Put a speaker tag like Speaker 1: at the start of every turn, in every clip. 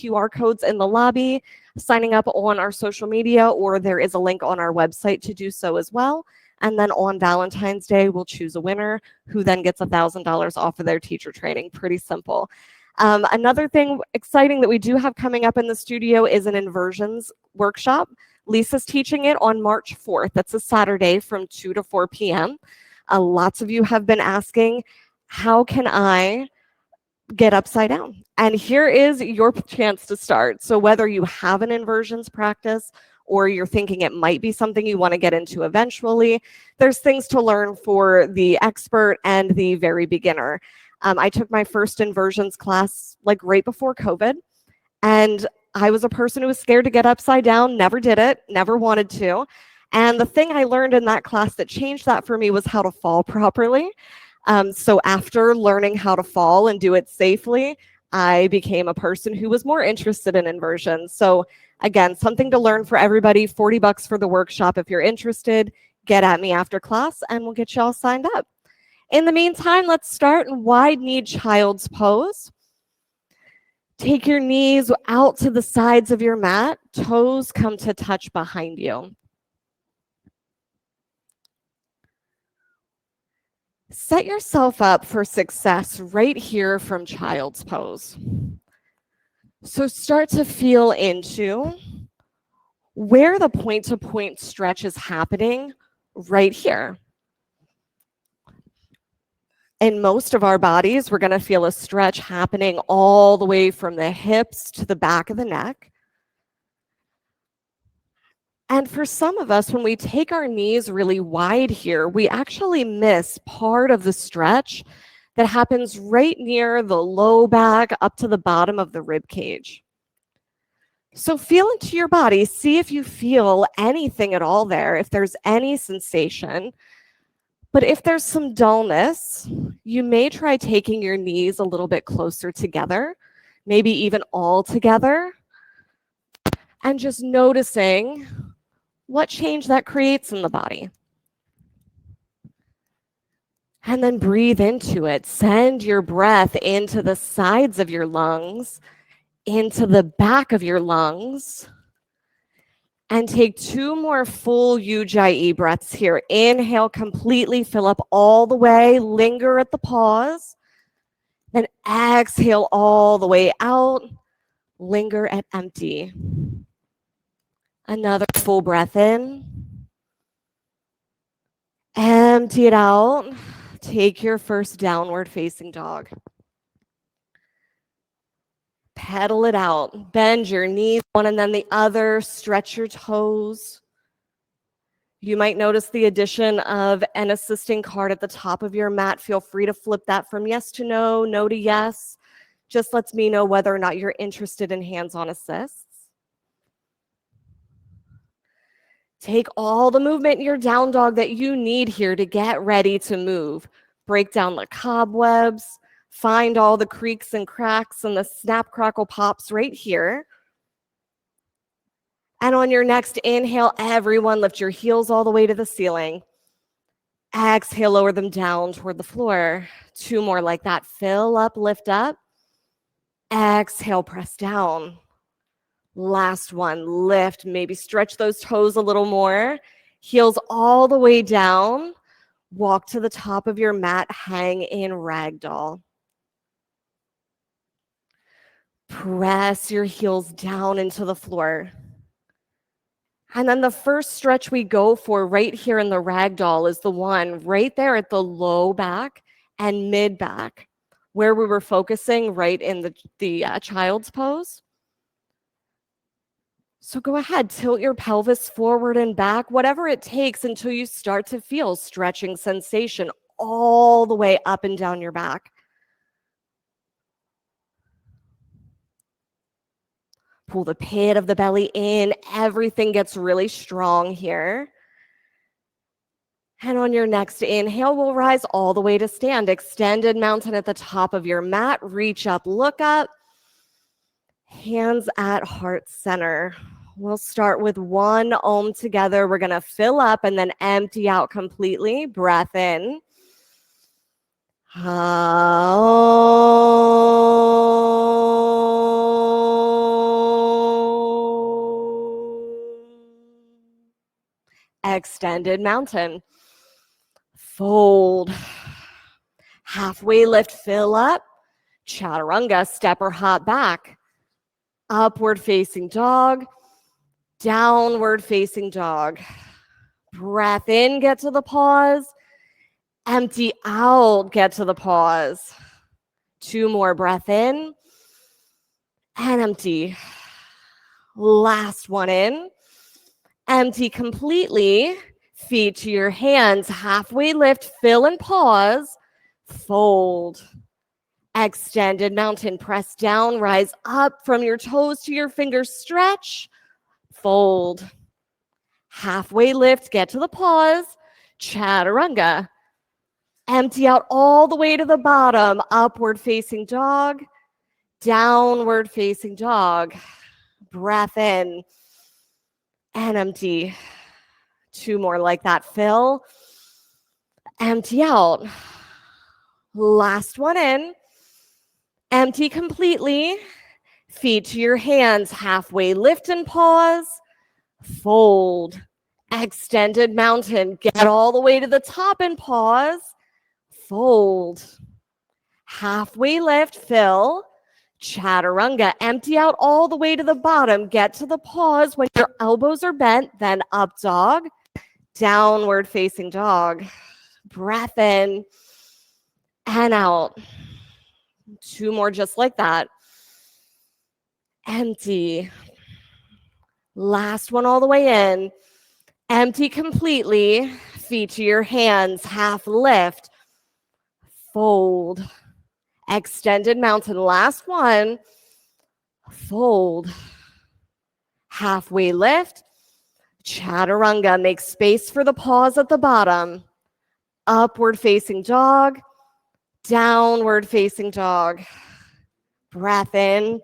Speaker 1: QR codes in the lobby, signing up on our social media, or there is a link on our website to do so as well. And then on Valentine's Day, we'll choose a winner who then gets $1,000 off of their teacher training. Pretty simple. Another thing exciting that we do have coming up in the studio is an inversions workshop. Lisa's teaching it on March 4th. That's a Saturday from 2 to 4 p.m. Lots of you have been asking, how can I get upside down? And here is your chance to start. So whether you have an inversions practice or you're thinking it might be something you want to get into eventually, there's things to learn for the expert and the very beginner. I took my first inversions class like right before COVID, and I was a person who was scared to get upside down, never did it, never wanted to. And the thing I learned in that class that changed that for me was how to fall properly. So after learning how to fall and do it safely, I became a person who was more interested in inversions. So again, something to learn for everybody, $40 for the workshop. If you're interested, get at me after class and we'll get you all signed up. In the meantime, let's start in wide knee child's pose. Take your knees out to the sides of your mat. Toes come to touch behind you. Set yourself up for success right here from child's pose. So start to feel into where the point-to-point stretch is happening right here. In most of our bodies, we're going to feel a stretch happening all the way from the hips to the back of the neck. And for some of us, when we take our knees really wide here, we actually miss part of the stretch that happens right near the low back up to the bottom of the rib cage. So feel into your body. See if you feel anything at all there, if there's any sensation. But if there's some dullness, you may try taking your knees a little bit closer together, maybe even all together, and just noticing what change that creates in the body. And then breathe into it. Send your breath into the sides of your lungs, into the back of your lungs. And take 2 more full Ujjayi breaths here. Inhale, completely fill up all the way. Linger at the pause. Then exhale all the way out. Linger at empty. Another full breath in. Empty it out. Take your first downward facing dog. Pedal it out. Bend your knees one and then the other. Stretch your toes. You might notice the addition of an assisting card at the top of your mat. Feel free to flip that from yes to no, no to yes. Just lets me know whether or not you're interested in hands-on assists. Take all the movement in your down dog that you need here to get ready to move. Break down the cobwebs. Find all the creaks and cracks and the snap, crackle, pops right here. And on your next inhale, everyone lift your heels all the way to the ceiling. Exhale, lower them down toward the floor. 2 more like that. Fill up, lift up. Exhale, press down. Last one, lift. Maybe stretch those toes a little more. Heels all the way down. Walk to the top of your mat. Hang in ragdoll. Press your heels down into the floor. And then the first stretch we go for right here in the ragdoll is the one right there at the low back and mid back, where we were focusing right in the child's pose. So go ahead, tilt your pelvis forward and back, whatever it takes until you start to feel stretching sensation all the way up and down your back. Pull the pit of the belly in. Everything gets really strong here. And on your next inhale, we'll rise all the way to stand. Extended mountain at the top of your mat. Reach up, look up. Hands at heart center. We'll start with 1 Om together. We're going to fill up and then empty out completely. Breath in. Om. extended mountain. Fold. Halfway lift, fill up. Chaturanga, step or hop back. Upward facing dog. Downward facing dog. Breath in, get to the pause. Empty out, get to the pause. 2 more, breath in and empty. Last one in. Empty completely. Feet to your hands, halfway lift, fill and pause. Fold. Extended mountain, press down, rise up from your toes to your fingers, stretch. Fold. Halfway lift, get to the pause. Chaturanga. Empty out all the way to the bottom. Upward facing dog. Downward facing dog. Breath in and empty. 2 more like that. Fill. Empty out. Last one in. Empty completely. Feet to your hands. Halfway lift and pause. Fold. Extended mountain. Get all the way to the top and pause. Fold. Halfway lift. Fill. Chaturanga. Empty out all the way to the bottom. Get to the pause when your elbows are bent. Then up dog. Downward facing dog. Breath in and out. 2 more just like that. Empty. Last one all the way in. Empty completely. Feet to your hands. Half lift. Fold. Extended mountain. Last one. Fold. Halfway lift. Chaturanga. Make space for the pause at the bottom. Upward facing dog. Downward facing dog. Breath in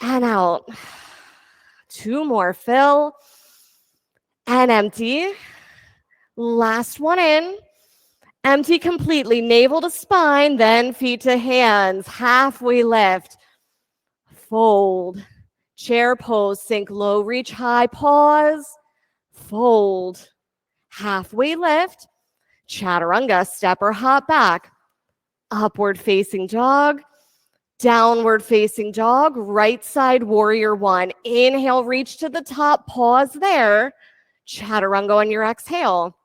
Speaker 1: and out. 2 more. Fill and empty. Last one in. Empty completely. Navel to spine, then feet to hands. Halfway lift. Fold. Chair pose. Sink low, reach high. Pause. Fold. Halfway lift. Chaturanga. Step or hop back. Upward facing dog. Downward facing dog. Right side warrior 1. Inhale, reach to the top. Pause there. Chaturanga on your exhale.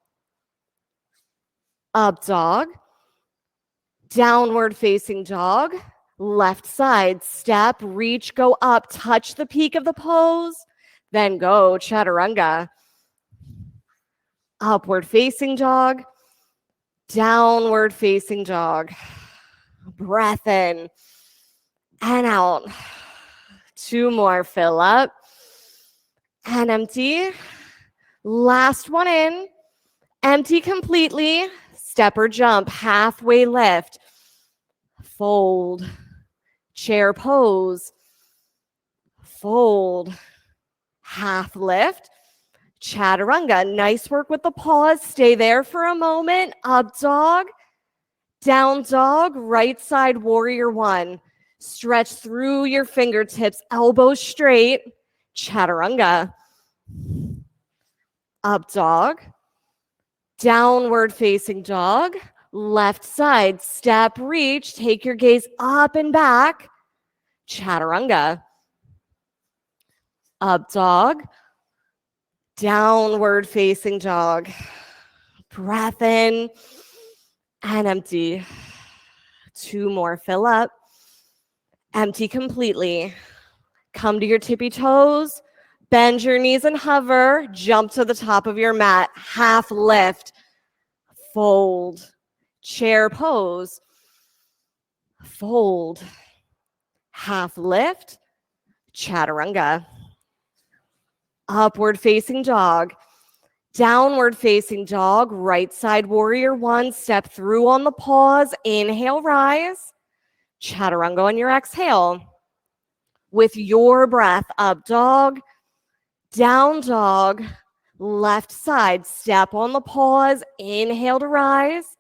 Speaker 1: Up dog. Downward facing dog. Left side. Step, reach, go up. Touch the peak of the pose. Then go chaturanga. Upward facing dog. Downward facing dog. Breath in and out. 2 more. Fill up and empty. Last one in. Empty completely. Step or jump. Halfway lift. Fold. Chair pose. Fold. Half lift. Chaturanga. Nice work with the pause. Stay there for a moment. Up dog. Down dog. Right side warrior 1. Stretch through your fingertips. Elbows straight. Chaturanga. Up dog. Downward facing dog. Left side. Step, reach. Take your gaze up and back. Chaturanga. Up dog. Downward facing dog. Breath in and empty. 2 more. Fill up. Empty completely. Come to your tippy toes. Bend your knees and hover. Jump to the top of your mat. Half lift. Fold. Chair pose. Fold. Half lift. Chaturanga. Upward facing dog. Downward facing dog. Right side warrior 1. Step through on the pause. Inhale, rise. Chaturanga on your exhale. With your breath, up dog. Down dog. Left side. Step on the pause. Inhale to rise.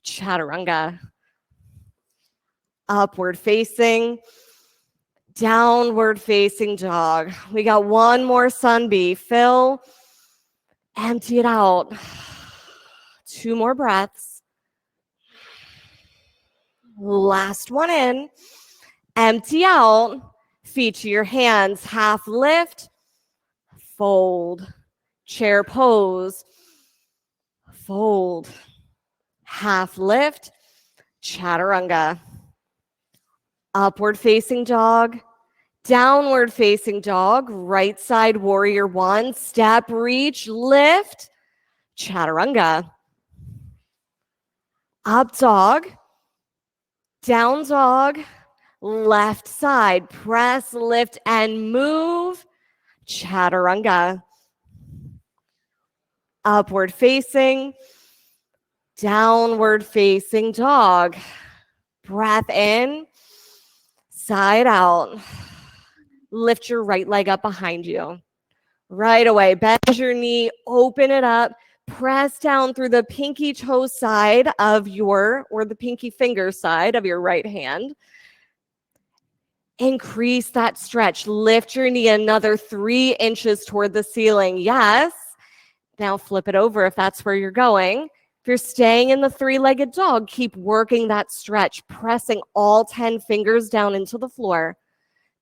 Speaker 1: Chaturanga. Upward facing. Downward facing dog. We got 1 more sun bee. Fill Empty it out. 2 more breaths. Last one in. Empty out. Feet to your hands. Half lift. Fold. Chair pose. Fold. Half lift. Chaturanga. Upward facing dog. Downward facing dog. Right side warrior one. Step, reach, lift. Chaturanga. Up dog. Down dog. Left side. Press, lift, and move. Chaturanga. Upward facing. Downward facing dog. Breath in. Side out. Lift your right leg up behind you. Right away, bend your knee, open it up, press down through the pinky toe side of or the pinky finger side of your right hand. Increase that stretch. Lift your knee another 3 inches toward the ceiling. Yes. Now flip it over if that's where you're going. If you're staying in the 3-legged dog, keep working that stretch, pressing all 10 fingers down into the floor.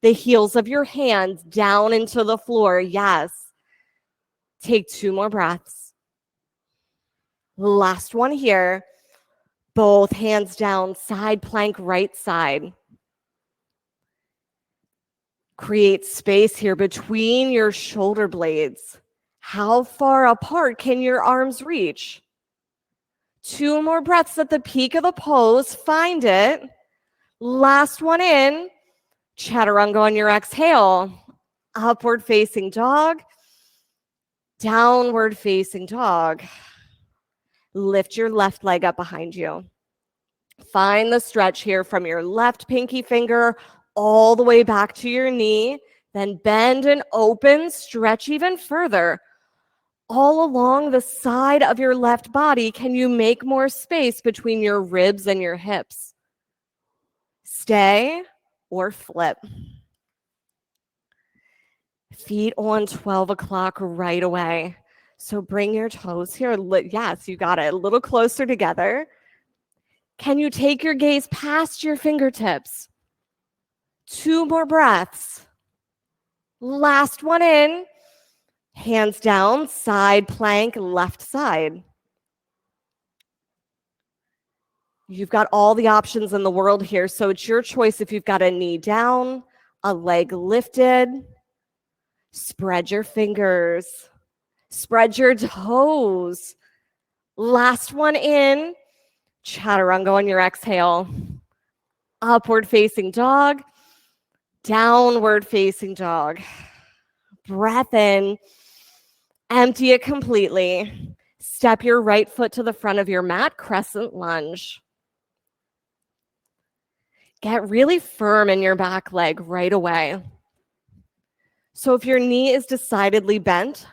Speaker 1: The heels of your hands down into the floor. Yes. Take 2 more breaths. Last one here. Both hands down, side plank, right side. Create space here between your shoulder blades. How far apart can your arms reach? 2 more breaths at the peak of the pose. Find it. Last one in. Chaturanga on your exhale. Upward facing dog. Downward facing dog. Lift your left leg up behind you. Find the stretch here from your left pinky finger all the way back to your knee. Then bend and open. Stretch even further. All along the side of your left body, can you make more space between your ribs and your hips? Stay or flip. Feet on 12 o'clock right away. So bring your toes here. Yes, you got it. A little closer together. Can you take your gaze past your fingertips? 2 more breaths. Last one in. Hands down, side plank, left side. You've got all the options in the world here, so it's your choice if you've got a knee down, a leg lifted. Spread your fingers. Spread your toes. Last one in. Chaturanga on your exhale. Upward facing dog. Downward facing dog. Breath in. Empty it completely. Step your right foot to the front of your mat, crescent lunge. Get really firm in your back leg right away. So if your knee is decidedly bent,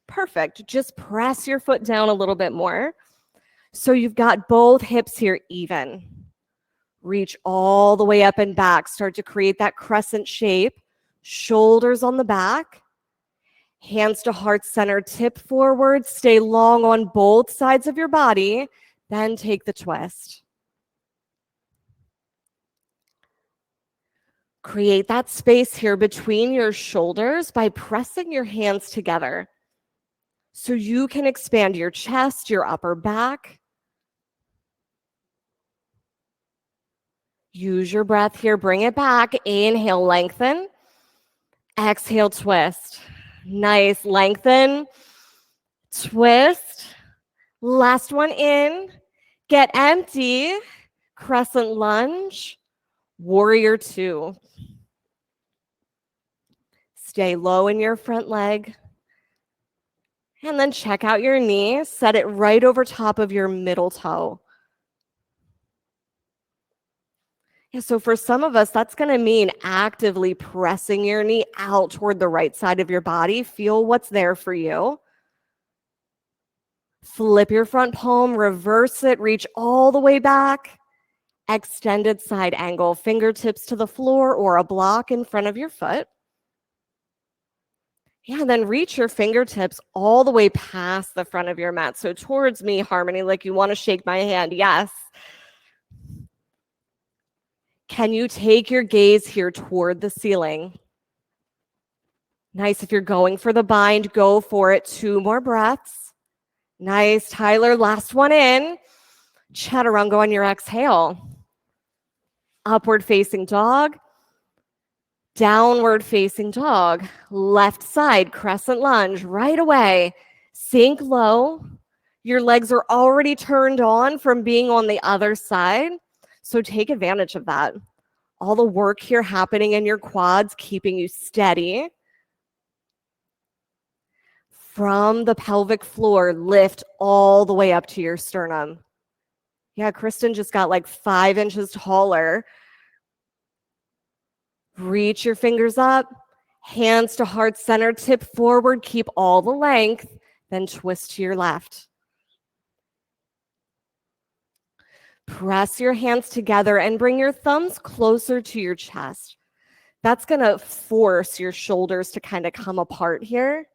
Speaker 1: perfect. Just press your foot down a little bit more. So you've got both hips here even. Reach all the way up and back. Start to create that crescent shape. Shoulders on the back. Hands to heart center, tip forward, stay long on both sides of your body, then take the twist. Create that space here between your shoulders by pressing your hands together so you can expand your chest, your upper back. Use your breath here, bring it back. Inhale, lengthen. Exhale, twist. Nice, lengthen, twist. Last one in. Get empty. Crescent lunge. Warrior two. Stay low in your front leg. And then check out your knee. Set it right over top of your middle toe. Yeah, so for some of us, that's going to mean actively pressing your knee out toward the right side of your body. Feel what's there for you. Flip your front palm, reverse it, reach all the way back. Extended side angle, fingertips to the floor or a block in front of your foot. Yeah, and then reach your fingertips all the way past the front of your mat. So towards me, Harmony, like you want to shake my hand. Yes. Can you take your gaze here toward the ceiling? Nice. If you're going for the bind, go for it. 2 more breaths. Nice, Tyler. Last one in. Chaturanga on your exhale. Upward facing dog. Downward facing dog. Left side, crescent lunge. Right away. Sink low. Your legs are already turned on from being on the other side. So take advantage of that. All the work here happening in your quads, keeping you steady. From the pelvic floor, lift all the way up to your sternum. Yeah, Kristen just got like 5 inches taller. Reach your fingers up, hands to heart center, tip forward, keep all the length, then twist to your left. Press your hands together and bring your thumbs closer to your chest. That's going to force your shoulders to kind of come apart here.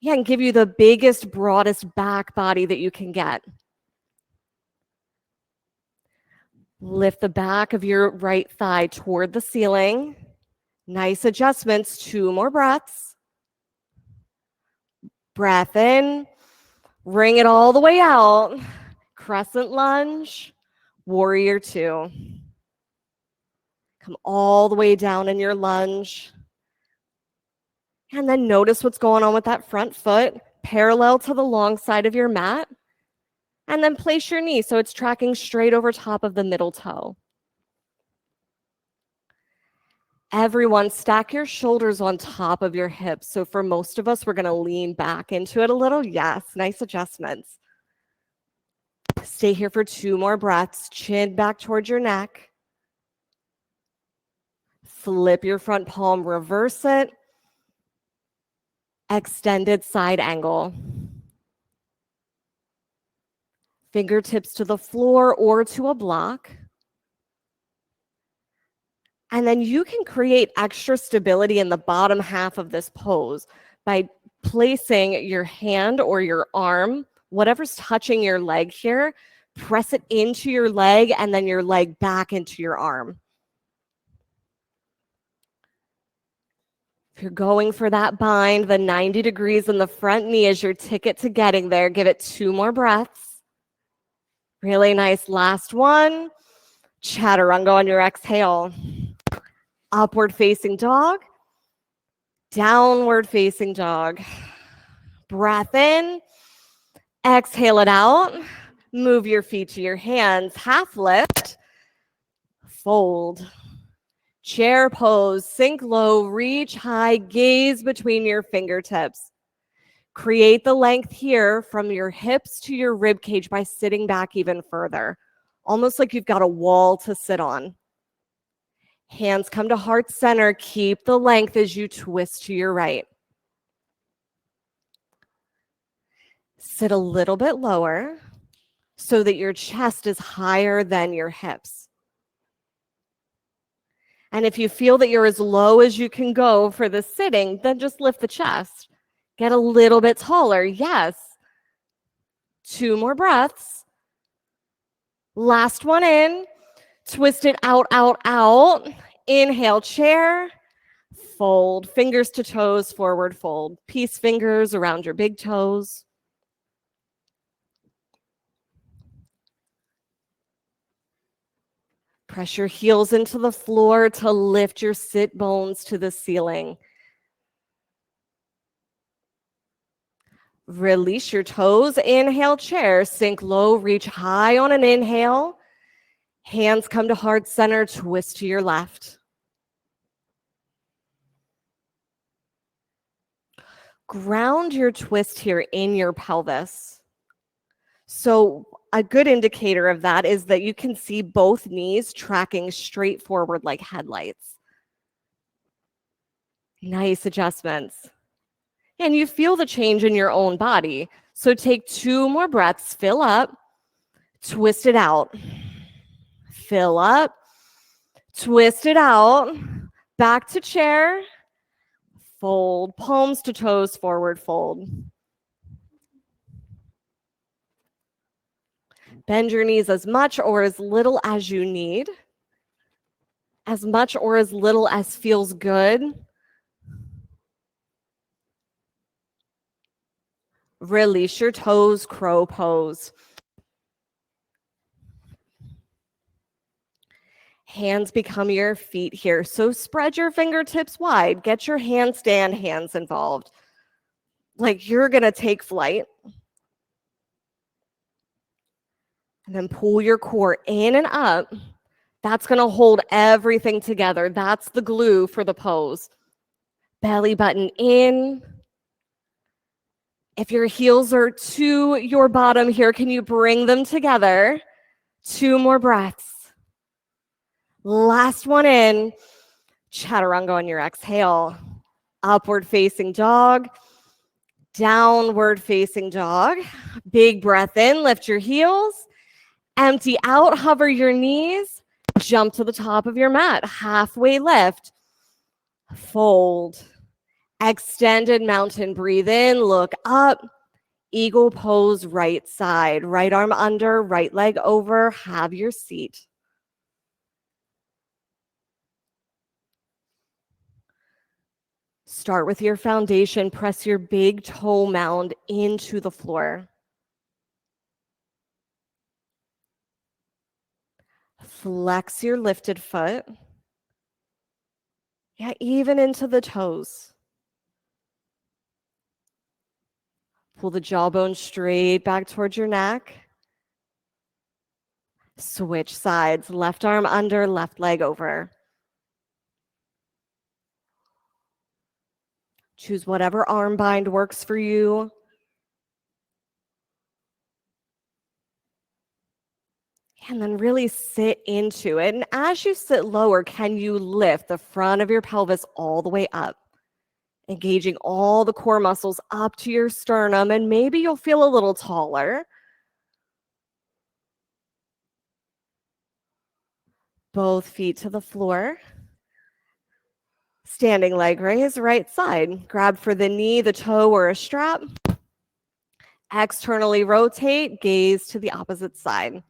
Speaker 1: Yeah, and give you the biggest, broadest back body that you can get. Lift the back of your right thigh toward the ceiling. Nice adjustments. 2 more breaths. Breath in. Bring it all the way out. Crescent lunge. Warrior 2. Come all the way down in your lunge. And then notice what's going on with that front foot, parallel to the long side of your mat. And then place your knee so it's tracking straight over top of the middle toe. Everyone, stack your shoulders on top of your hips. So for most of us, we're going to lean back into it a little. Yes, nice adjustments. Stay here for 2 more breaths. Chin back towards your neck. Flip your front palm, reverse it. Extended side angle. Fingertips to the floor or to a block. And then you can create extra stability in the bottom half of this pose by placing your hand or your arm, whatever's touching your leg here, press it into your leg and then your leg back into your arm. If you're going for that bind, the 90 degrees in the front knee is your ticket to getting there. Give it 2 more breaths. Really nice. Last one. Chaturanga on your exhale. Upward facing dog. Downward facing dog. Breath in. Exhale it out. Move your feet to your hands. Half lift. Fold. Chair pose, sink low, reach high, gaze between your fingertips. Create the length here from your hips to your rib cage by sitting back even further, almost like you've got a wall to sit on. Hands come to heart center. Keep the length as you twist to your right. Sit a little bit lower so that your chest is higher than your hips. And if you feel that you're as low as you can go for the sitting, then just lift the chest. Get a little bit taller. Yes. 2 more breaths. Last one in. Twist it out, out, out. Inhale, chair. Fold. Fingers to toes, forward fold. Peace fingers around your big toes. Press your heels into the floor to lift your sit bones to the ceiling. Release your toes. Inhale, chair. Sink low, reach high on an inhale. Hands come to heart center. Twist to your left. Ground your twist here in your pelvis. So a good indicator of that is that you can see both knees tracking straight forward like headlights. Nice adjustments. And you feel the change in your own body. So take 2 more breaths. Fill up. Twist it out. Fill up. Twist it out. Back to chair. Fold, palms to toes, forward fold. Bend your knees as much or as little as you need, as much or as little as feels good. Release your toes, crow pose. Hands become your feet here. So spread your fingertips wide. Get your handstand hands involved. Like you're going to take flight. And then pull your core in and up. That's going to hold everything together. That's the glue for the pose. Belly button in. If your heels are to your bottom here, can you bring them together? 2 more breaths. Last one in. Chaturanga on your exhale. Upward facing dog. Downward facing dog. Big breath in, lift your heels. Empty out, hover your knees. Jump to the top of your mat. Halfway lift. Fold. Extended mountain, breathe in, look up. Eagle pose, right side. Right arm under, right leg over. Have your seat. Start with your foundation. Press your big toe mound into the floor. Flex your lifted foot. Yeah, even into the toes. Pull the jawbone straight back towards your neck. Switch sides. Left arm under, left leg over. Choose whatever arm bind works for you. And then really sit into it. And as you sit lower, can you lift the front of your pelvis all the way up? Engaging all the core muscles up to your sternum, and maybe you'll feel a little taller. Both feet to the floor. Standing leg raise, right side. Grab for the knee, the toe, or a strap. Externally rotate, gaze to the opposite side.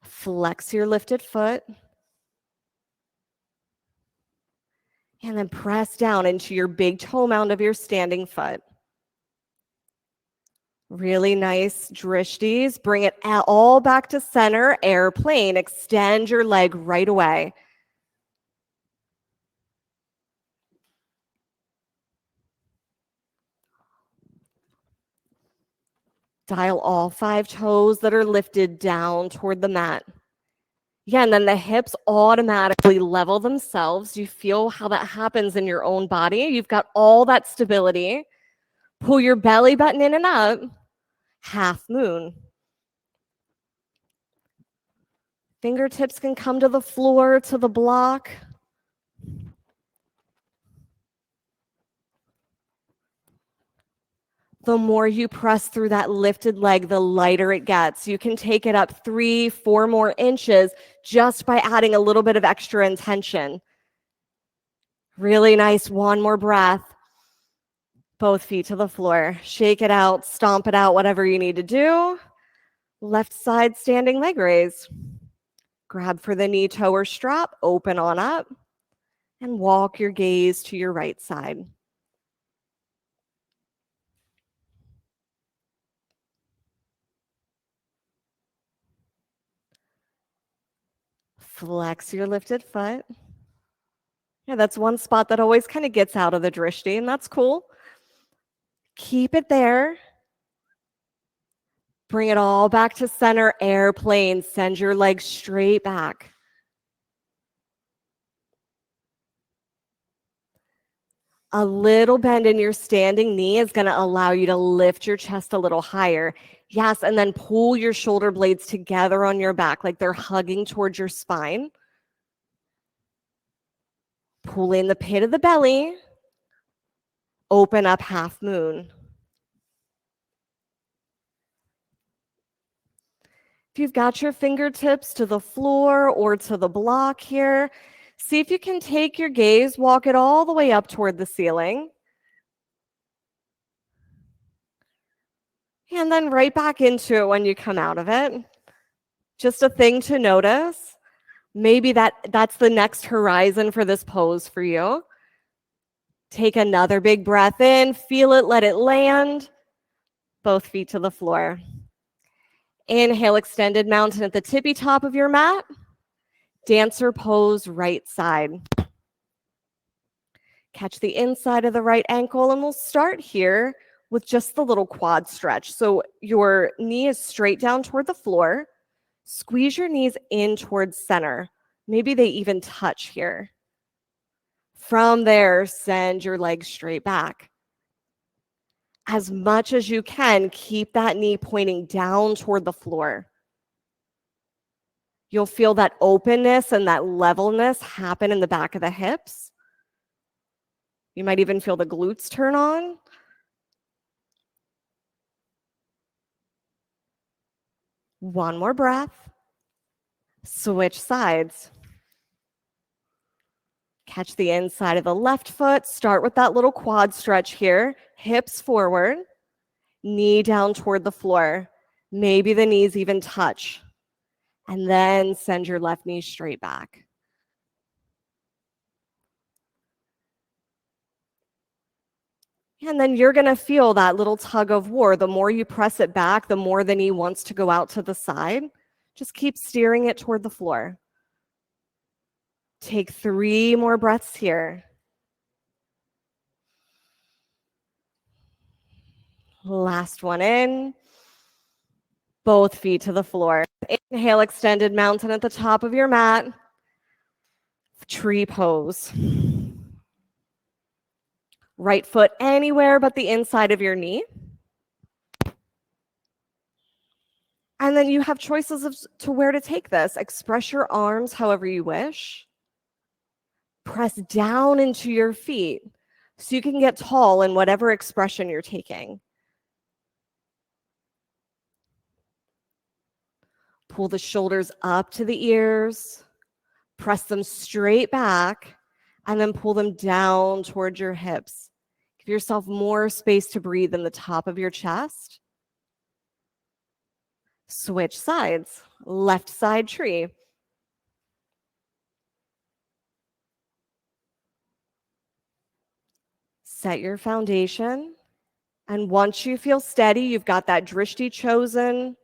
Speaker 1: Flex your lifted foot. And then press down into your big toe mound of your standing foot. Really nice drishtis. Bring it all back to center, airplane. Extend your leg right away. Dial all 5 toes that are lifted down toward the mat. Yeah, and then the hips automatically level themselves. You feel how that happens in your own body. You've got all that stability. Pull your belly button in and up. Half moon. Fingertips can come to the floor, to the block. The more you press through that lifted leg, the lighter it gets. You can take it up 3, 4 more inches just by adding a little bit of extra intention. Really nice. One more breath. Both feet to the floor. Shake it out, stomp it out, whatever you need to do. Left side standing leg raise. Grab for the knee, toe, or strap. Open on up. And walk your gaze to your right side. Flex your lifted foot. Yeah, that's one spot that always kind of gets out of the drishti, and that's cool. Keep it there. Bring it all back to center, airplane. Send your legs straight back. A little bend in your standing knee is going to allow you to lift your chest a little higher. Yes, and then pull your shoulder blades together on your back like they're hugging towards your spine. Pull in the pit of the belly. Open up half moon. If you've got your fingertips to the floor or to the block here, See if you can take your gaze, walk it all the way up toward the ceiling. And then right back into it when you come out of it. Just a thing to notice. Maybe that's the next horizon for this pose for you. Take another big breath in, feel it, let it land. Both feet to the floor. Inhale, extended mountain at the tippy top of your mat. Dancer pose, right side. Catch the inside of the right ankle, and we'll start here with just the little quad stretch. So your knee is straight down toward the floor. Squeeze your knees in towards center. Maybe they even touch here. From there, send your legs straight back. As much as you can, keep that knee pointing down toward the floor. You'll feel that openness and that levelness happen in the back of the hips. You might even feel the glutes turn on. One more breath. Switch sides. Catch the inside of the left foot. Start with that little quad stretch here. Hips forward. Knee down toward the floor. Maybe the knees even touch. And then send your left knee straight back. And then you're going to feel that little tug of war. The more you press it back, the more the knee wants to go out to the side. Just keep steering it toward the floor. Take 3 more breaths here. Last one in. Both feet to the floor. Inhale, extended mountain at the top of your mat. Tree pose. Right foot anywhere but the inside of your knee. And then you have choices to where to take this. Express your arms however you wish. Press down into your feet so you can get tall in whatever expression you're taking. Pull the shoulders up to the ears. Press them straight back and then pull them down towards your hips. Give yourself more space to breathe in the top of your chest. Switch sides. Left side tree. Set your foundation. And once you feel steady, you've got that drishti chosen,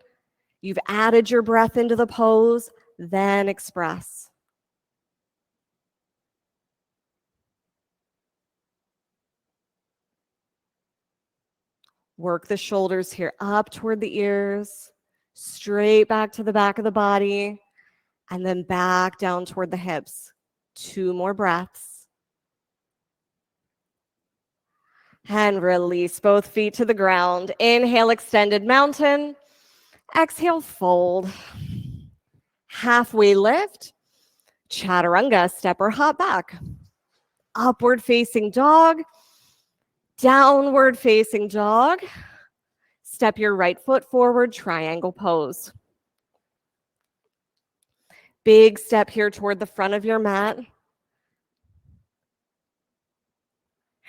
Speaker 1: you've added your breath into the pose, then express. Work the shoulders here up toward the ears, straight back to the back of the body, and then back down toward the hips. 2 more breaths. And release both feet to the ground. Inhale, extended mountain. Exhale, fold. Halfway lift. Chaturanga, step or hop back. Upward facing dog. Downward facing dog. Step your right foot forward, triangle pose. Big step here toward the front of your mat.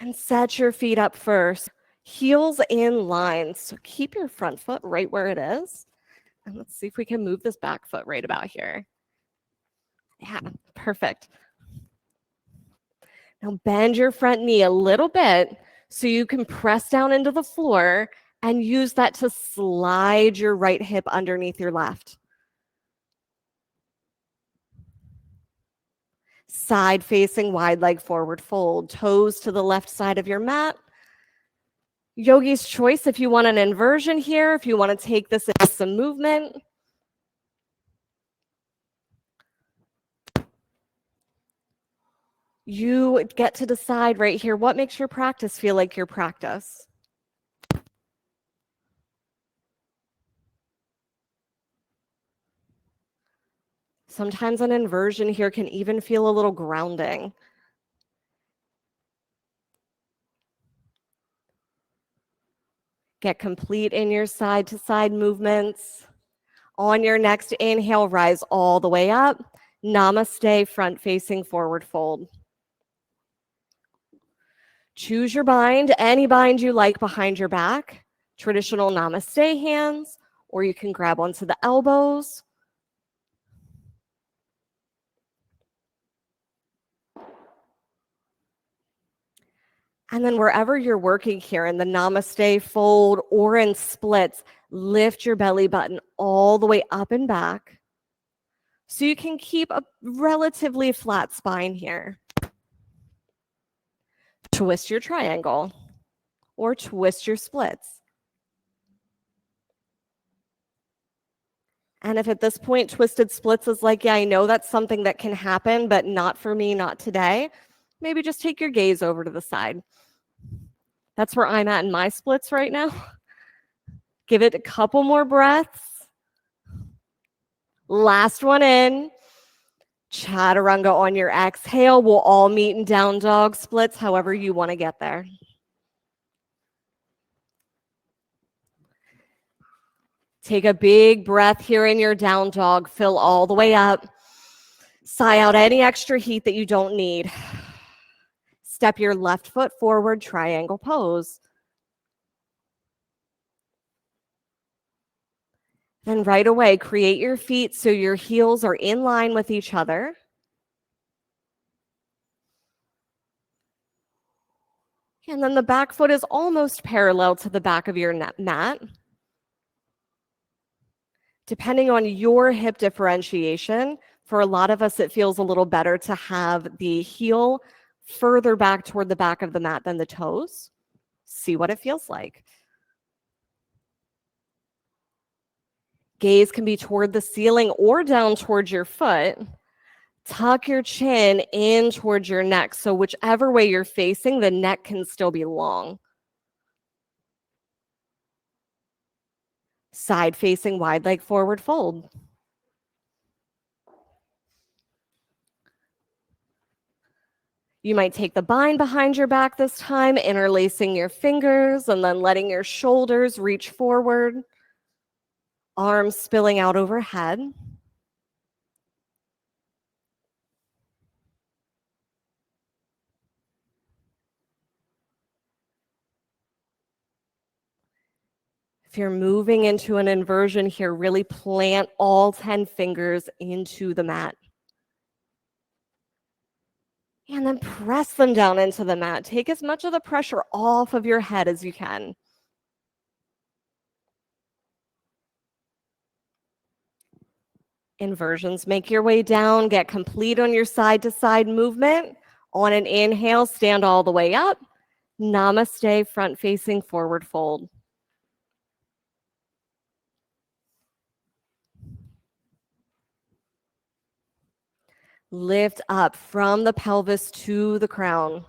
Speaker 1: And set your feet up first. Heels in line. So keep your front foot right where it is. And let's see if we can move this back foot right about here. Yeah, perfect. Now bend your front knee a little bit so you can press down into the floor and use that to slide your right hip underneath your left. Side facing wide leg forward fold. Toes to the left side of your mat. Yogi's choice if you want an inversion here, if you want to take this into some movement. You get to decide right here what makes your practice feel like your practice. Sometimes an inversion here can even feel a little grounding. Get complete in your side to side movements. On your next inhale, rise all the way up. Namaste, front facing forward fold. Choose your bind, any bind you like behind your back, traditional namaste hands, or you can grab onto the elbows. And then wherever you're working here in the namaste fold or in splits, lift your belly button all the way up and back so you can keep a relatively flat spine here. Twist your triangle or twist your splits. And if at this point twisted splits is like, yeah, I know that's something that can happen, but not for me, not today, maybe just take your gaze over to the side. That's where I'm at in my splits right now. Give it a couple more breaths. Last one in. Chaturanga on your exhale. We'll all meet in down dog splits, however you want to get there. Take a big breath here in your down dog. Fill all the way up. Sigh out any extra heat that you don't need. Step your left foot forward, triangle pose. Then right away, create your feet so your heels are in line with each other. And then the back foot is almost parallel to the back of your mat. Depending on your hip differentiation, for a lot of us, it feels a little better to have the heel further back toward the back of the mat than the toes. See what it feels like. Gaze can be toward the ceiling or down towards your foot. Tuck your chin in towards your neck. So whichever way you're facing, the neck can still be long. Side facing wide leg forward fold. You might take the bind behind your back this time, interlacing your fingers and then letting your shoulders reach forward. Arms spilling out overhead. If you're moving into an inversion here, really plant all 10 fingers into the mat. And then press them down into the mat. Take as much of the pressure off of your head as you can. Inversions, make your way down, get complete on your side-to-side movement. On an inhale, stand all the way up. Namaste, front-facing forward fold. Lift up from the pelvis to the crown.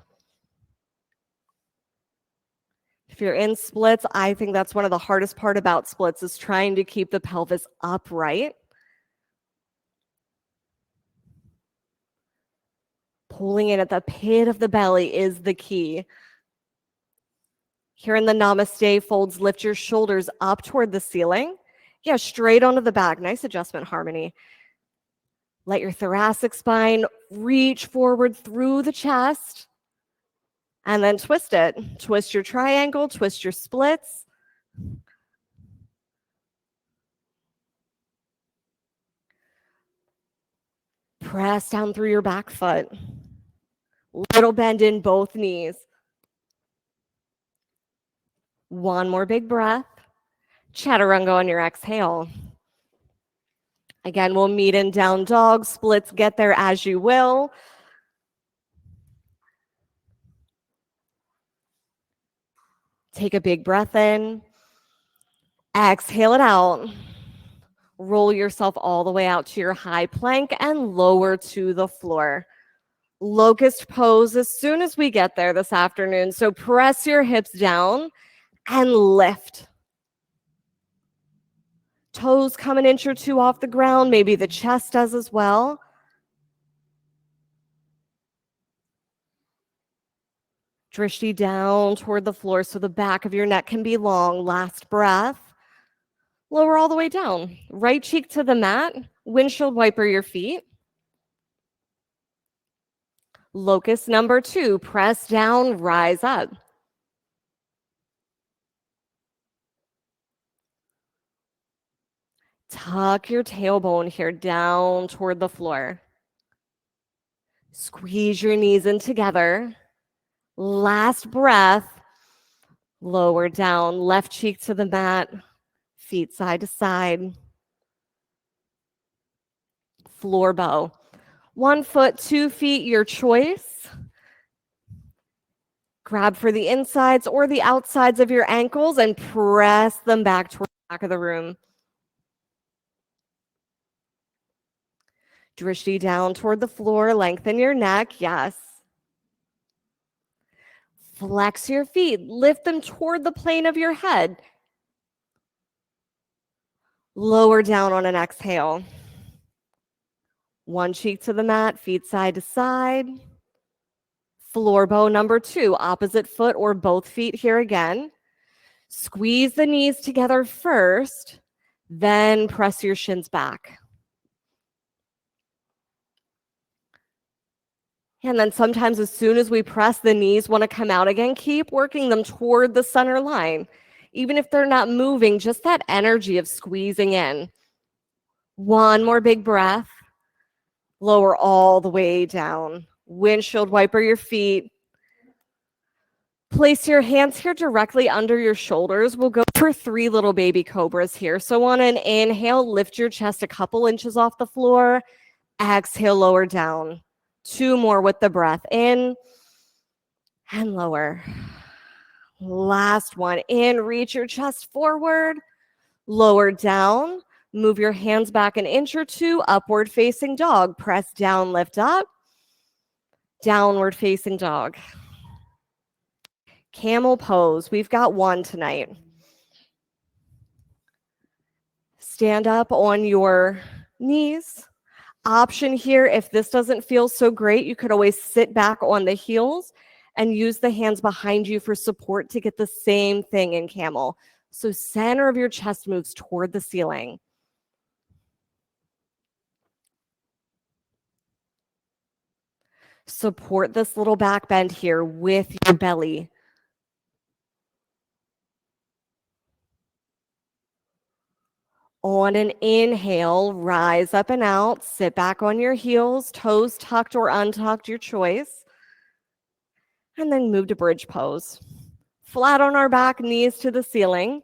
Speaker 1: If you're in splits, I think that's one of the hardest part about splits is trying to keep the pelvis upright. Pulling in at the pit of the belly is the key. Here in the namaste folds, lift your shoulders up toward the ceiling. Yeah, straight onto the back. Nice adjustment, Harmony. Let your thoracic spine reach forward through the chest. And then twist it. Twist your triangle, twist your splits. Press down through your back foot. Little bend in both knees. One more big breath. Chaturanga on your exhale. Again, we'll meet in down dog. Splits, get there as you will. Take a big breath in. Exhale it out. Roll yourself all the way out to your high plank and lower to the floor. Locust pose as soon as we get there this afternoon. So press your hips down and lift. Toes come an inch or two off the ground. Maybe the chest does as well. Drishti down toward the floor so the back of your neck can be long. Last breath. Lower all the way down. Right cheek to the mat. Windshield wiper your feet. Locust number 2, press down, rise up. Tuck your tailbone here down toward the floor. Squeeze your knees in together. Last breath. Lower down, left cheek to the mat, feet side to side. Floor bow. 1 foot, 2 feet, your choice. Grab for the insides or the outsides of your ankles and press them back toward the back of the room. Drishti down toward the floor, lengthen your neck, yes. Flex your feet, lift them toward the plane of your head. Lower down on an exhale. 1 cheek to the mat, feet side to side. Floor bow number 2, opposite foot or both feet here again. Squeeze the knees together first, then press your shins back. And then sometimes as soon as we press, the knees want to come out again. Keep working them toward the center line. Even if they're not moving, just that energy of squeezing in. 1 more big breath. Lower all the way down. Windshield wiper your feet. Place your hands here directly under your shoulders. We'll go for 3 little baby cobras here. So on an inhale, lift your chest a couple inches off the floor. Exhale, lower down. 2 more with the breath. In and lower. Last one. In, reach your chest forward. Lower down. Move your hands back an inch or 2. Upward facing dog. Press down, lift up. Downward facing dog. Camel pose. We've got 1 tonight. Stand up on your knees. Option here, if this doesn't feel so great, you could always sit back on the heels and use the hands behind you for support to get the same thing in camel. So center of your chest moves toward the ceiling. Support this little back bend here with your belly. On an inhale, rise up and out. Sit back on your heels, toes tucked or untucked, your choice. And then move to bridge pose. Flat on our back, knees to the ceiling.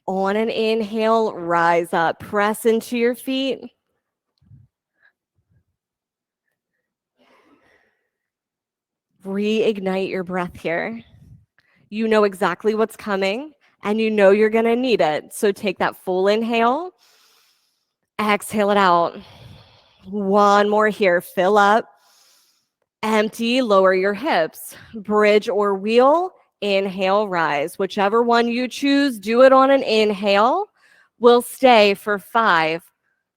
Speaker 1: On an inhale, rise up. Press into your feet. Reignite your breath here. You know exactly what's coming, and you know you're going to need it. So take that full inhale. Exhale it out. 1 more here. Fill up. Empty, lower your hips. Bridge or wheel. Inhale, rise. Whichever one you choose, do it on an inhale. We'll stay for 5,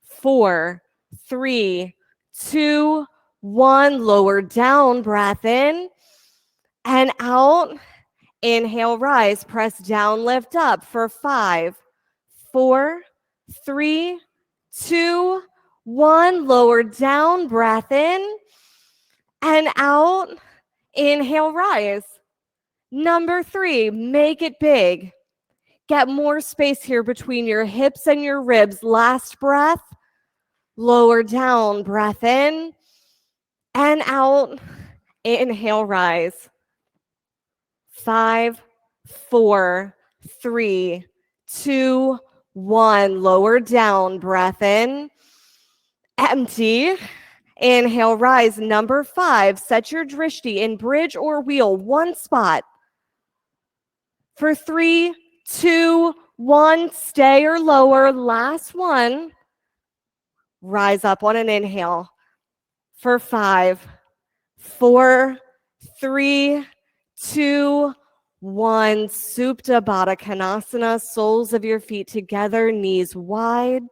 Speaker 1: 4, 3, 2, 1. Lower down, breath in and out. Inhale, rise. Press down, lift up for 5, 4, 3, 2, 1. Lower down, breath in and out. Inhale, rise. Number 3, make it big. Get more space here between your hips and your ribs. Last breath. Lower down, breath in and out. Inhale, rise. 5, 4, 3, 2, 1. Lower down, breath in. Empty. Inhale, rise. Number 5, set your drishti in bridge or wheel, 1 spot. For 3, 2, 1, stay or lower. Last one. Rise up on an inhale. For 5, 4, 3, 2, 1. Supta Baddha Konasana. Soles of your feet together, knees wide.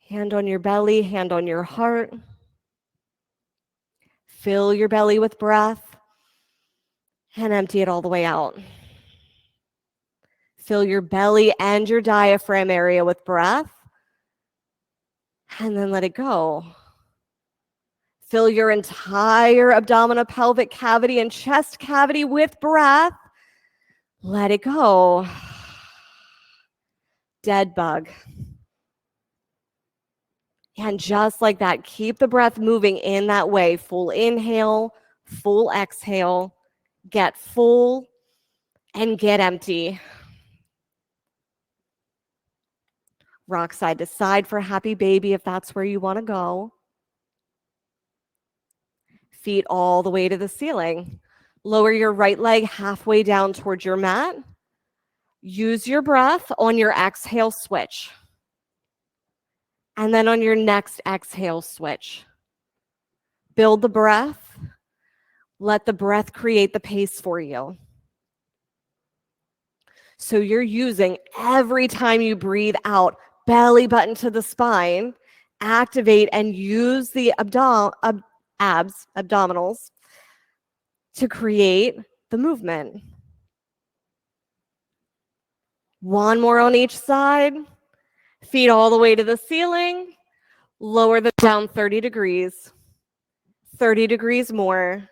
Speaker 1: Hand on your belly, hand on your heart. Fill your belly with breath and empty it all the way out. Fill your belly and your diaphragm area with breath. And then let it go. Fill your entire abdominal pelvic cavity and chest cavity with breath. Let it go. Dead bug. And just like that, keep the breath moving in that way. Full inhale, full exhale. Get full and get empty. Rock side to side for happy baby if that's where you want to go. Feet all the way to the ceiling. Lower your right leg halfway down towards your mat. Use your breath on your exhale, switch. And then on your next exhale, switch. Build the breath. Let the breath create the pace for you. So you're using every time you breathe out, belly button to the spine, activate and use the abdominals to create the movement. One more on each side. Feet all the way to the ceiling. Lower them down 30 degrees. 30 degrees more.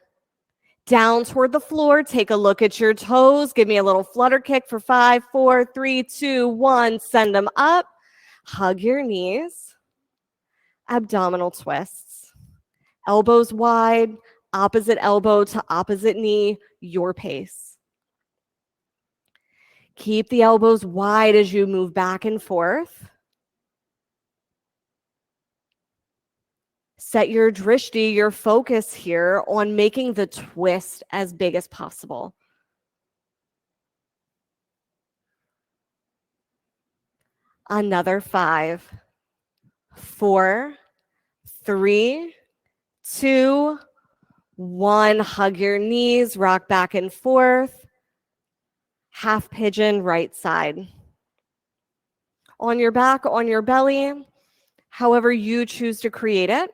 Speaker 1: Down toward the floor. Take a look at your toes. Give me a little flutter kick for 5, 4, 3, 2, 1. Send them up. Hug your knees. Abdominal twists. Elbows wide. Opposite elbow to opposite knee. Your pace. Keep the elbows wide as you move back and forth. Set your drishti, your focus here on making the twist as big as possible. Another 5, 4, 3, 2, 1. Hug your knees, rock back and forth. Half pigeon, right side. On your back, on your belly, however you choose to create it.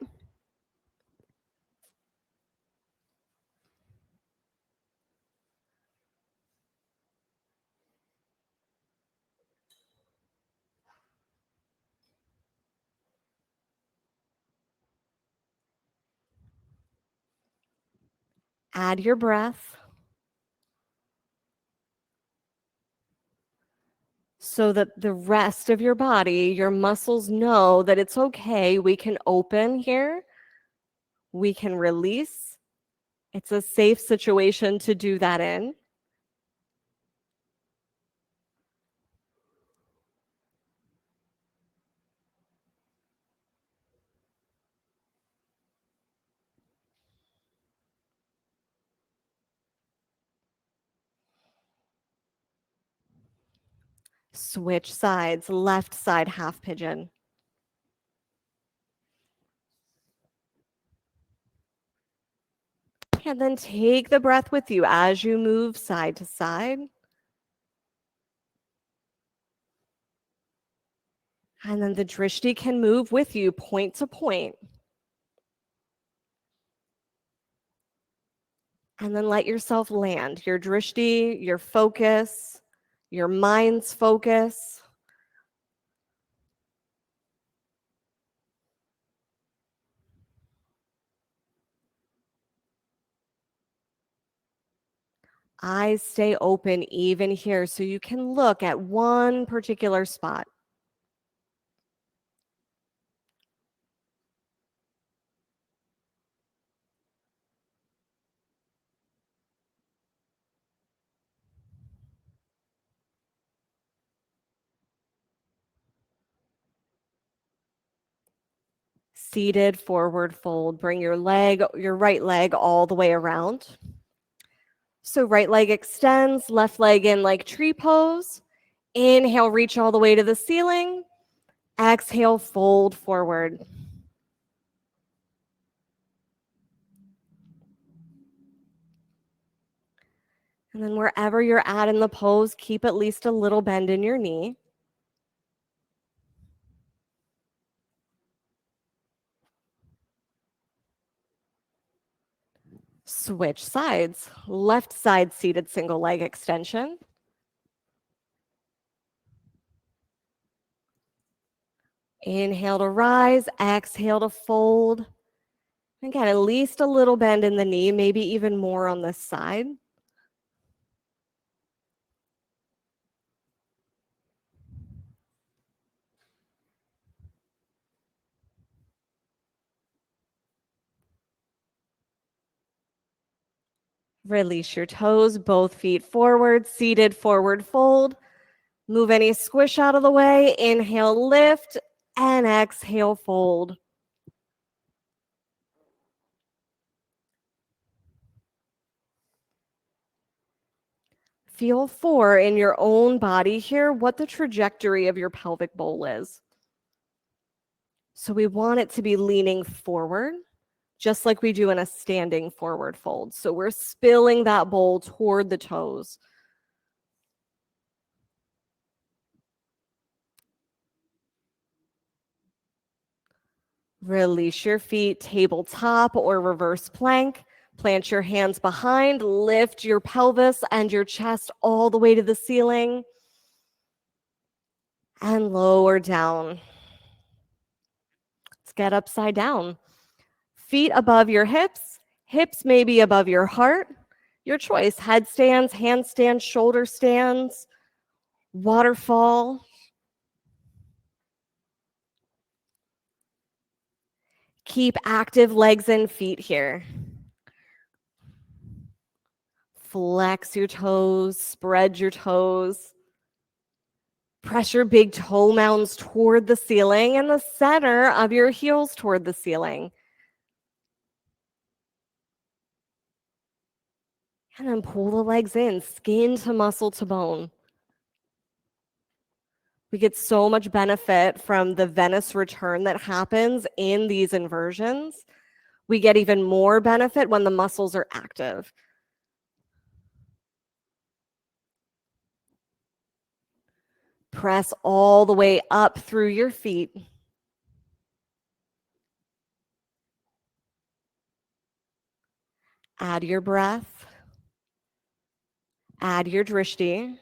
Speaker 1: Add your breath so that the rest of your body, your muscles know that it's okay. We can open here. We can release. It's a safe situation to do that in. Switch sides, left side half pigeon. And then take the breath with you as you move side to side. And then the drishti can move with you point to point. And then let yourself land. Your drishti, your focus, your mind's focus. Eyes stay open even here so you can look at one particular spot. Seated forward fold. Bring your right leg all the way around. So right leg extends, left leg in like tree pose. Inhale, reach all the way to the ceiling. Exhale, fold forward. And then wherever you're at in the pose, keep at least a little bend in your knee. Switch sides. Left side seated single leg extension. Inhale to rise, exhale to fold. Again, at least a little bend in the knee, maybe even more on this side. Release your toes, both feet forward, seated forward fold. Move any squish out of the way. Inhale, lift, and exhale, fold. Feel for in your own body here what the trajectory of your pelvic bowl is. So we want it to be leaning forward, just like we do in a standing forward fold. So we're spilling that bowl toward the toes. Release your feet, tabletop or reverse plank. Plant your hands behind, lift your pelvis and your chest all the way to the ceiling, and lower down. Let's get upside down. Feet above your hips maybe above your heart. Your choice, headstands, handstands, shoulder stands, waterfall. Keep active legs and feet here. Flex your toes, spread your toes. Press your big toe mounds toward the ceiling and the center of your heels toward the ceiling. And then pull the legs in, skin to muscle to bone. We get so much benefit from the Venice return that happens in these inversions. We get even more benefit when the muscles are active. Press all the way up through your feet. Add your breath. Add your drishti.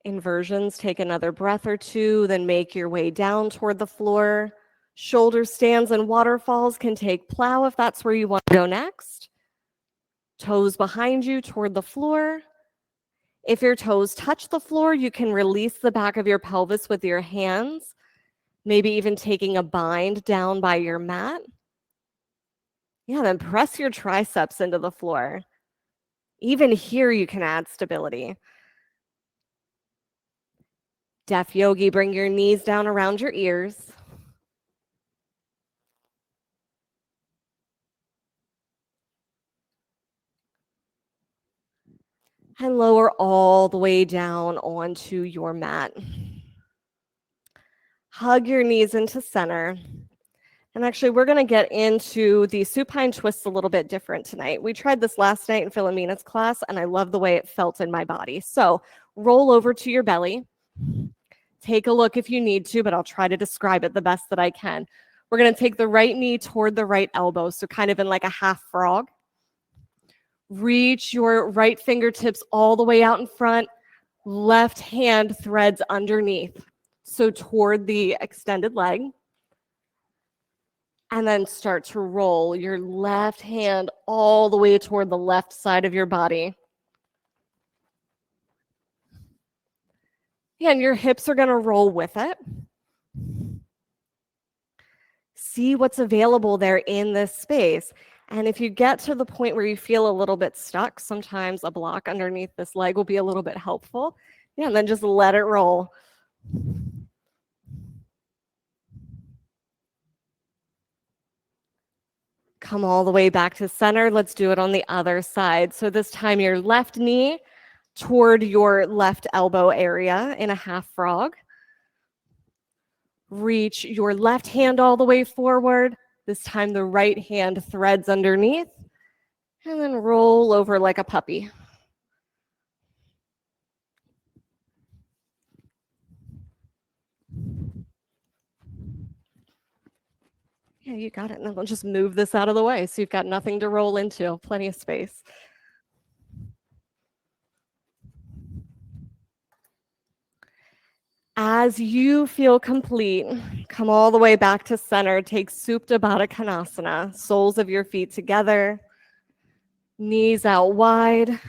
Speaker 1: Inversions, take another breath or two, then make your way down toward the floor. Shoulder stands and waterfalls can take plow if that's where you want to go next. Toes behind you toward the floor. If your toes touch the floor, you can release the back of your pelvis with your hands, maybe even taking a bind down by your mat. Yeah, then press your triceps into the floor. Even here, you can add stability. Deaf yogi, bring your knees down around your ears. And lower all the way down onto your mat. Hug your knees into center. And actually, we're going to get into the supine twists a little bit different tonight. We tried this last night in Philomena's class, and I love the way it felt in my body. So roll over to your belly. Take a look if you need to, but I'll try to describe it the best that I can. We're going to take the right knee toward the right elbow, so kind of in like a half frog. Reach your right fingertips all the way out in front. Left hand threads underneath, so toward the extended leg. And then start to roll your left hand all the way toward the left side of your body. And your hips are going to roll with it. See what's available there in this space. And if you get to the point where you feel a little bit stuck, sometimes a block underneath this leg will be a little bit helpful. Yeah, and then just let it roll. Come all the way back to center. Let's do it on the other side. So this time your left knee toward your left elbow area in a half frog. Reach your left hand all the way forward. This time the right hand threads underneath. And then roll over like a puppy. Yeah, you got it. And then we'll just move this out of the way so you've got nothing to roll into, plenty of space. As you feel complete, come all the way back to center. Take Supta Baddha Konasana, soles of your feet together, knees out wide.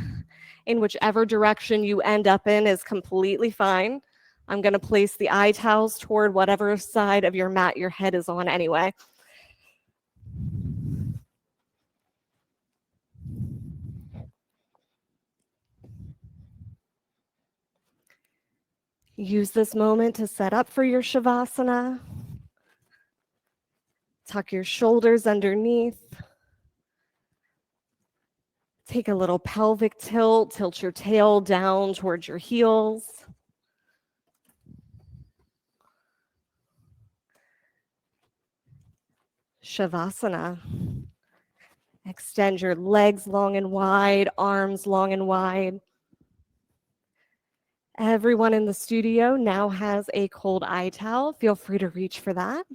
Speaker 1: In whichever direction you end up in is completely fine. I'm going to place the eye towels toward whatever side of your mat your head is on anyway. Use this moment to set up for your Shavasana. Tuck your shoulders underneath. Take a little pelvic tilt. Tilt your tail down towards your heels. Shavasana. Extend your legs long and wide, arms long and wide. Everyone in the studio now has a cold eye towel. Feel free to reach for that.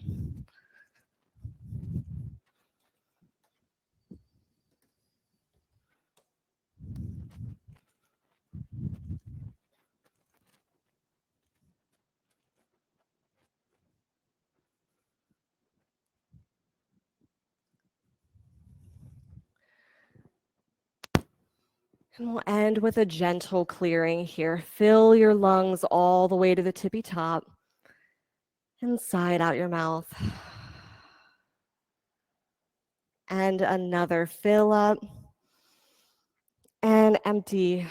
Speaker 1: And we'll end with a gentle clearing here. Fill your lungs all the way to the tippy top and sigh it out your mouth. And another fill up and empty.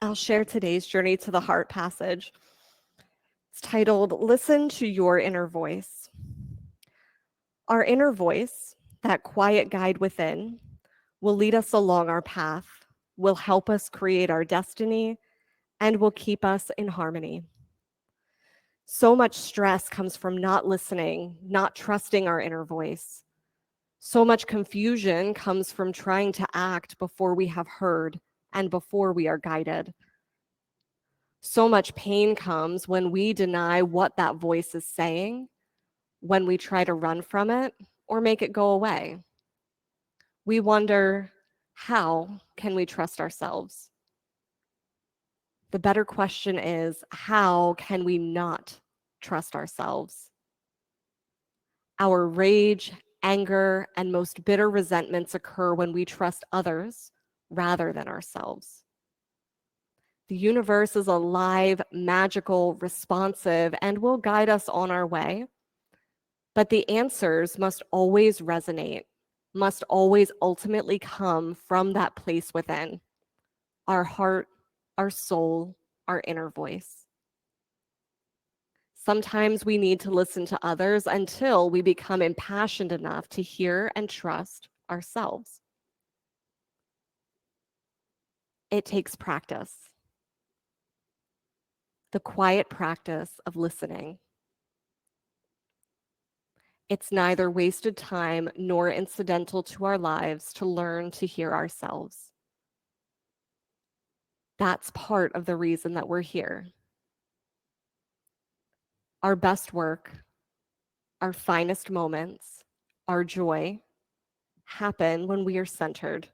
Speaker 1: I'll share today's journey to the heart passage. It's titled, Listen to Your Inner Voice. Our inner voice, that quiet guide within, will lead us along our path, will help us create our destiny, and will keep us in harmony. So much stress comes from not listening, not trusting our inner voice. So much confusion comes from trying to act before we have heard and before we are guided. So much pain comes when we deny what that voice is saying, when we try to run from it or make it go away. We wonder, how can we trust ourselves? The better question is, how can we not trust ourselves? Our rage, anger, and most bitter resentments occur when we trust others rather than ourselves. The universe is alive, magical, responsive, and will guide us on our way. But the answers must always resonate, must always ultimately come from that place within, our heart, our soul, our inner voice. Sometimes we need to listen to others until we become impassioned enough to hear and trust ourselves. It takes practice, the quiet practice of listening. It's neither wasted time nor incidental to our lives to learn to hear ourselves. That's part of the reason that we're here. Our best work, our finest moments, our joy happen when we are centered.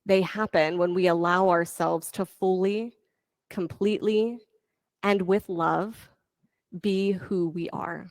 Speaker 1: They happen when we allow ourselves to fully, completely, and with love be who we are.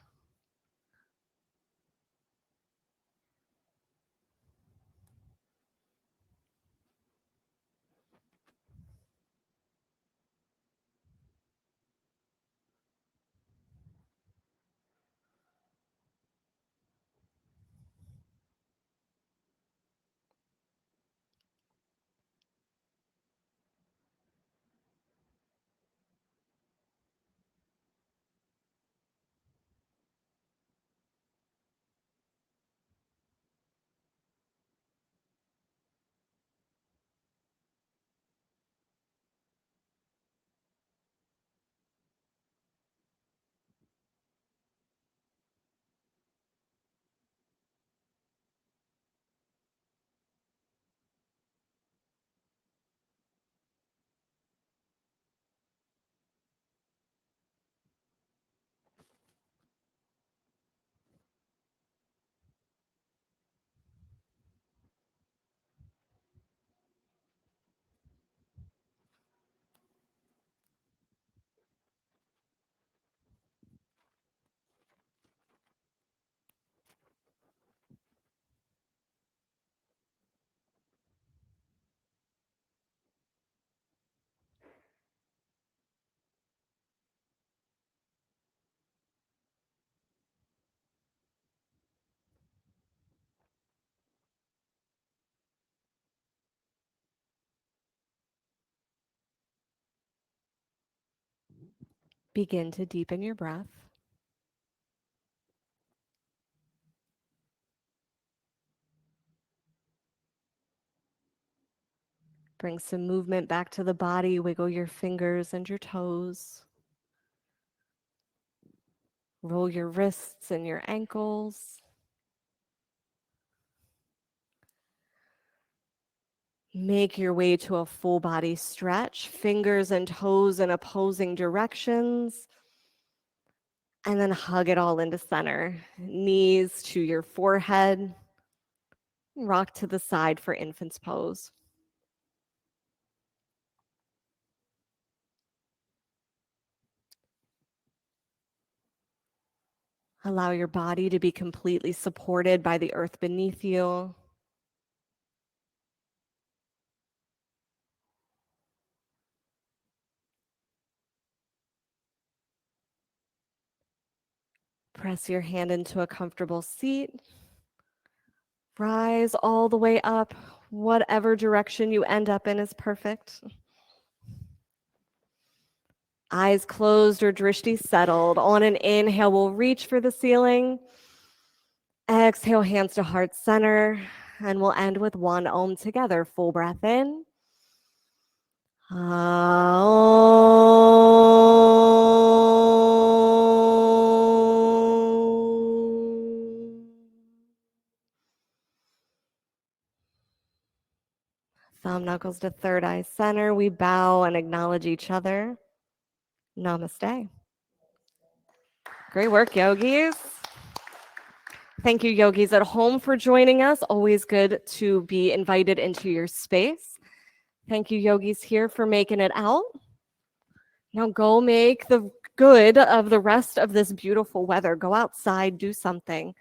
Speaker 1: Begin to deepen your breath. Bring some movement back to the body. Wiggle your fingers and your toes. Roll your wrists and your ankles. Make your way to a full body stretch, fingers and toes in opposing directions. And then hug it all into center. Knees to your forehead. Rock to the side for infant's pose. Allow your body to be completely supported by the earth beneath you. Press your hand into a comfortable seat. Rise all the way up. Whatever direction you end up in is perfect. Eyes closed or drishti settled. On an inhale, we'll reach for the ceiling. Exhale, hands to heart center. And we'll end with one Om together. Full breath in. Thumb knuckles to third eye center. We bow and acknowledge each other. Namaste. Great work, yogis. Thank you, yogis at home, for joining us. Always good to be invited into your space. Thank you, yogis here, for making it out. Now go make the good of the rest of this beautiful weather. Go outside, do something.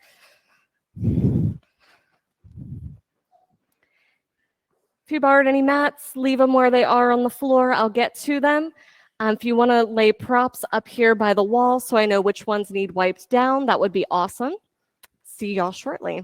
Speaker 1: If you borrowed any mats, leave them where they are on the floor. I'll get to them. If you want to lay props up here by the wall so I know which ones need wiped down, that would be awesome. See y'all shortly.